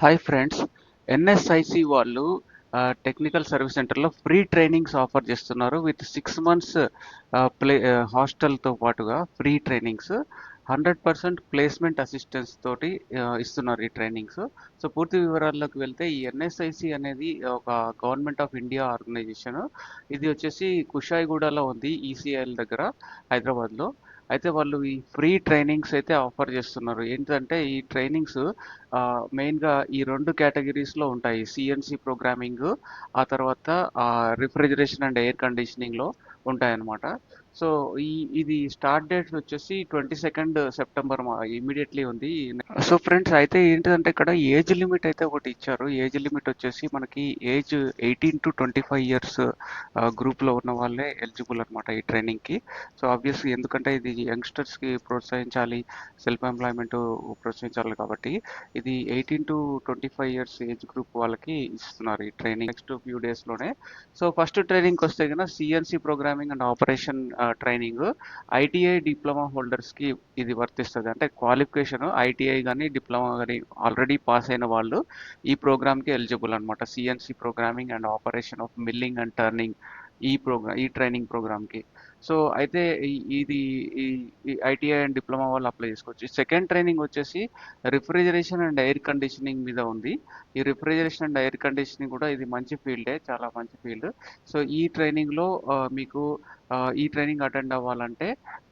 Hi friends, NSIC వాళ్ళు technical service సెంటర్లో free trainings offer చేస్తున్నారు. విత్ 6 months ప్లే హాస్టల్తో పాటుగా ఫ్రీ ట్రైనింగ్స్ 100% ప్లేస్మెంట్ అసిస్టెన్స్ తోటి ఇస్తున్నారు ఈ ట్రైనింగ్స్. సో పూర్తి వివరాల్లోకి వెళ్తే ఈ ఎన్ఎస్ఐసి అనేది ఒక గవర్నమెంట్ ఆఫ్ ఇండియా ఆర్గనైజేషన్. ఇది వచ్చేసి కుషాయిగూడలో ఉంది, ఈసీఐఎల్ దగ్గర, హైదరాబాద్లో. అయితే వాళ్ళు ఈ ఫ్రీ ట్రైనింగ్స్ అయితే ఆఫర్ చేస్తున్నారు. ఏంటంటే ఈ ట్రైనింగ్స్ మెయిన్గా ఈ 2 కేటగిరీస్లో ఉంటాయి: సిఎన్సి ప్రోగ్రామింగ్, ఆ తర్వాత రిఫ్రిజరేషన్ అండ్ ఎయిర్ కండిషనింగ్లో ఉంటాయన్నమాట. సో ఇది స్టార్ట్ డేట్ వచ్చేసి 22 సెప్టెంబర్ ఇమీడియట్లీ ఉంది. సో ఫ్రెండ్స్, అయితే ఏంటంటే ఇక్కడ ఏజ్ లిమిట్ అయితే ఒకటి ఇచ్చారు. ఏజ్ లిమిట్ వచ్చేసి మనకి ఏజ్ 18 to 25 years గ్రూప్లో ఉన్న వాళ్ళే ఎలిజిబుల్ అనమాట ఈ ట్రైనింగ్కి. సో ఆబ్వియస్లీ ఎందుకంటే ఇది యంగ్స్టర్స్కి ప్రోత్సహించాలి, సెల్ఫ్ ఎంప్లాయ్మెంట్ ప్రోత్సహించాలి కాబట్టి ఇది 18 to 25 years ఏజ్ గ్రూప్ వాళ్ళకి ఇస్తున్నారు ఈ ట్రైనింగ్ నెక్స్ట్ ఫ్యూ డేస్లోనే. సో ఫస్ట్ ట్రైనింగ్కి వస్తే కనుక CNC programming and operation training ITI diploma హోల్డర్స్కి ఇది వర్తిస్తుంది. అంటే క్వాలిఫికేషన్ ఐటీఐ కానీ డిప్లొమా కానీ ఆల్రెడీ పాస్ అయిన వాళ్ళు ఈ ప్రోగ్రామ్కి ఎలిజిబుల్ అనమాట. CNC programming and operation of milling and turning ఈ ట్రైనింగ్ ప్రోగ్రామ్కి. సో అయితే ఇది ఈ ఐటీఐ అండ్ డిప్లొమా వాళ్ళు అప్లై చేసుకోవచ్చు. సెకండ్ ట్రైనింగ్ వచ్చేసి రిఫ్రిజరేషన్ అండ్ ఎయిర్ కండిషనింగ్ మీద ఉంది. ఈ రిఫ్రిజరేషన్ అండ్ ఎయిర్ కండిషనింగ్ కూడా ఇది మంచి ఫీల్డే, చాలా మంచి ఫీల్డ్. సో ఈ ట్రైనింగ్లో మీకు ఈ ట్రైనింగ్ అటెండ్ అవ్వాలంటే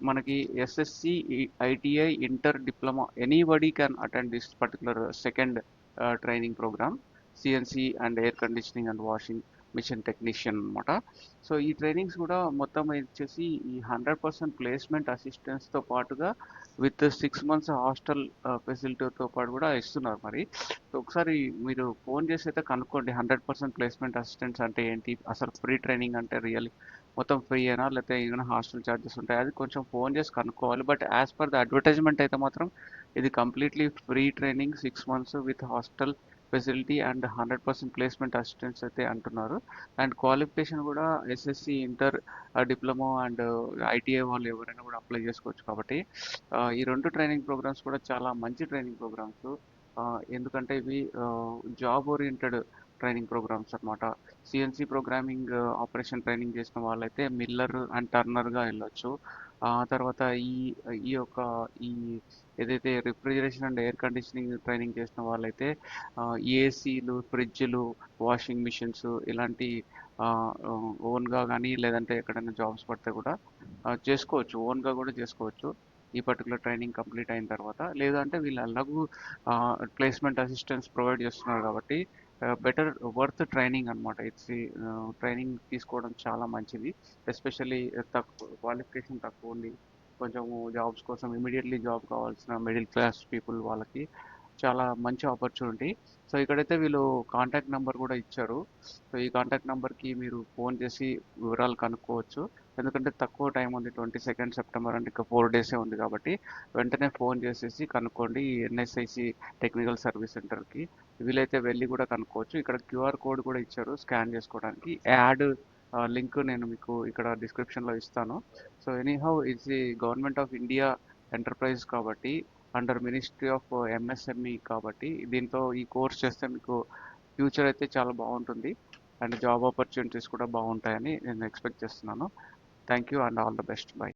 మనకి SSC, ITI, inter, diploma, anybody can attend this particular second training program, CNC and air conditioning and washing machine technician అనమాట. సో ఈ ట్రైనింగ్స్ కూడా మొత్తం వచ్చేసి ఈ 100% ప్లేస్మెంట్ అసిస్టెన్స్తో పాటుగా విత్ 6 months హాస్టల్ ఫెసిలిటీతో పాటు కూడా ఇస్తున్నారు. మరి సో ఒకసారి మీరు ఫోన్ చేసి అయితే కనుక్కోండి, 100% ప్లేస్మెంట్ అసిస్టెంట్స్ అంటే ఏంటి, అసలు ఫ్రీ ట్రైనింగ్ అంటే రియల్లీ మొత్తం ఫ్రీ అయినా లేకపోతే ఏమైనా హాస్టల్ ఛార్జెస్ ఉంటాయి, అది కొంచెం ఫోన్ చేసి కనుక్కోవాలి. But as per the advertisement అయితే మాత్రం ఇది completely free training, 6 months with hostel facility and 100% placement assistants అయితే అంటున్నారు. అండ్ క్వాలిఫికేషన్ కూడా SSC, inter, diploma and ITI వాళ్ళు ఎవరైనా కూడా అప్లై చేసుకోవచ్చు. కాబట్టి ఈ 2 ట్రైనింగ్ ప్రోగ్రామ్స్ కూడా చాలా మంచి ట్రైనింగ్ ప్రోగ్రామ్స్. ఎందుకంటే ఇవి జాబ్ ఓరియంటెడ్ ట్రైనింగ్ ప్రోగ్రామ్స్ అనమాట. సిఎన్సి ప్రోగ్రామింగ్ ఆపరేషన్ ట్రైనింగ్ చేసిన వాళ్ళైతే మిల్లర్ అండ్ టర్నర్గా వెళ్ళొచ్చు. తర్వాత ఈ ఈ యొక్క ఈ ఏదైతే refrigeration and air conditioning training చేసిన వాళ్ళైతే ఏసీలు, ఫ్రిడ్జ్లు, వాషింగ్ మిషన్స్ ఇలాంటి ఓన్గా కానీ లేదంటే ఎక్కడైనా జాబ్స్ పడితే కూడా చేసుకోవచ్చు, ఓన్గా కూడా చేసుకోవచ్చు ఈ పర్టికులర్ ట్రైనింగ్ కంప్లీట్ అయిన తర్వాత. లేదంటే వీళ్ళు అలాగూ ప్లేస్మెంట్ అసిస్టెన్స్ ప్రొవైడ్ చేస్తున్నారు కాబట్టి బెటర్ వర్త్ ట్రైనింగ్ అనమాట. ఇట్స్ ట్రైనింగ్ తీసుకోవడం చాలా మంచిది. ఎస్పెషల్లీ తక్కువ క్వాలిఫికేషన్ తక్కువ ఉండి కొంచెము జాబ్స్ కోసం ఇమీడియట్లీ జాబ్ కావాల్సిన మిడిల్ క్లాస్ పీపుల్ వాళ్ళకి చాలా మంచి ఆపర్చునిటీ. సో ఇక్కడైతే వీళ్ళు కాంటాక్ట్ నెంబర్ కూడా ఇచ్చారు. సో ఈ కాంటాక్ట్ నెంబర్కి మీరు ఫోన్ చేసి వివరాలు కనుక్కోవచ్చు. ఎందుకంటే తక్కువ టైం ఉంది, 22 సెప్టెంబర్ అంటే ఇంకా 4 days ఉంది కాబట్టి వెంటనే ఫోన్ చేసేసి కనుక్కోండి ఈ ఎన్ఎస్ఐసి టెక్నికల్ సర్వీస్ సెంటర్కి. వీలైతే వెళ్ళి కూడా కనుక్కోవచ్చు. ఇక్కడ క్యూఆర్ కోడ్ కూడా ఇచ్చారు స్కాన్ చేసుకోవడానికి. యాడ్ లింక్ నేను మీకు ఇక్కడ డిస్క్రిప్షన్లో ఇస్తాను. So anyhow it's the government of India enterprise కాబట్టి అండర్ మినిస్ట్రీ ఆఫ్ ఎంఎస్ఎంఈ కాబట్టి దీంతో ఈ కోర్స్ చేస్తే మీకు ఫ్యూచర్ అయితే చాలా బాగుంటుంది అండ్ జాబ్ ఆపర్చునిటీస్ కూడా బాగుంటాయని నేను ఎక్స్పెక్ట్ చేస్తున్నాను. Thank you and all the best. By.